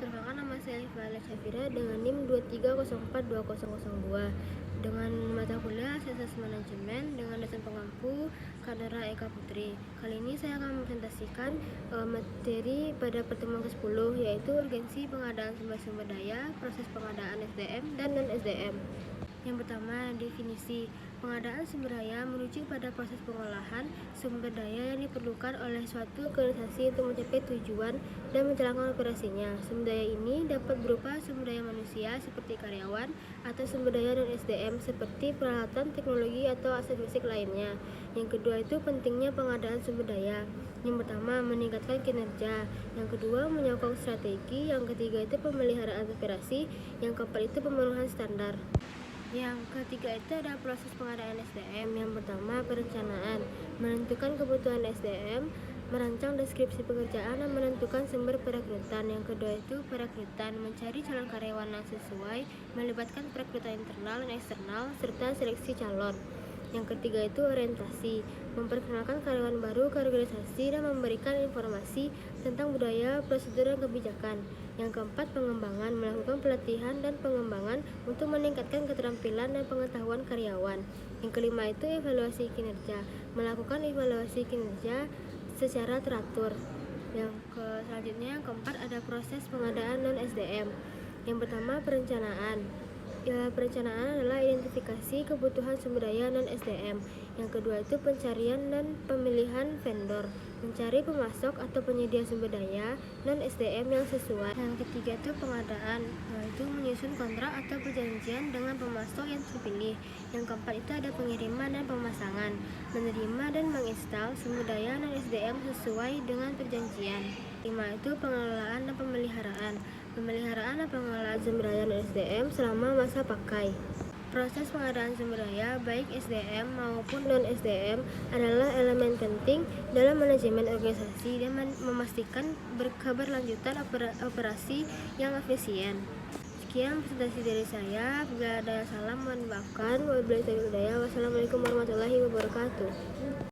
Perkenalkan, nama saya Violet Shafira dengan NIM 23042002 dengan mata kuliah Sains Manajemen dengan dosen pengampu Kadara Eka Putri. Kali ini saya akan mempresentasikan materi pada pertemuan ke-10, yaitu urgensi pengadaan sumber-sumber daya, proses pengadaan SDM dan non-SDM. Yang pertama, definisi. Pengadaan sumber daya merujuk pada proses pengolahan sumber daya yang diperlukan oleh suatu organisasi untuk mencapai tujuan dan menjalankan operasinya. Sumber daya ini dapat berupa sumber daya manusia seperti karyawan atau sumber daya non-SDM seperti peralatan, teknologi, atau aset fisik lainnya. Yang kedua itu pentingnya pengadaan sumber daya. Yang pertama, meningkatkan kinerja. Yang kedua, menyokong strategi. Yang ketiga itu pemeliharaan operasi. Yang keempat itu pemenuhan standar. Yang ketiga itu ada proses pengadaan SDM. Yang pertama, perencanaan, menentukan kebutuhan SDM, merancang deskripsi pekerjaan, dan menentukan sumber perekrutan. Yang kedua itu perekrutan, mencari calon karyawan yang sesuai, melibatkan perekrutan internal dan eksternal, serta seleksi calon. Yang ketiga itu orientasi, memperkenalkan karyawan baru ke organisasi dan memberikan informasi tentang budaya, prosedur, dan kebijakan. Yang keempat, pengembangan, melakukan pelatihan dan pengembangan untuk meningkatkan keterampilan dan pengetahuan karyawan. Yang kelima itu evaluasi kinerja, melakukan evaluasi kinerja secara teratur. Selanjutnya yang keempat ada proses pengadaan non-SDM. Yang pertama, perencanaan. Perencanaan adalah identifikasi kebutuhan sumber daya non-SDM. Yang kedua itu pencarian dan pemilihan vendor, mencari pemasok atau penyedia sumber daya non-SDM yang sesuai. Yang ketiga itu pengadaan, yaitu menyusun kontrak atau perjanjian dengan pemasok yang terpilih. Yang keempat itu ada pengiriman dan pemasangan, menerima dan menginstal sumber daya non-SDM sesuai dengan perjanjian. 5 itu pengelolaan dan pemeliharaan. Pemeliharaan dan pengelolaan sumber daya non-SDM selama masa pakai. Proses pengadaan sumber daya baik SDM maupun non-SDM adalah elemen penting dalam manajemen organisasi dan memastikan keberlanjutan operasi yang efisien. Sekian presentasi dari saya. Bila ada salah mohon dimaafkan. Wassalamualaikum warahmatullahi wabarakatuh.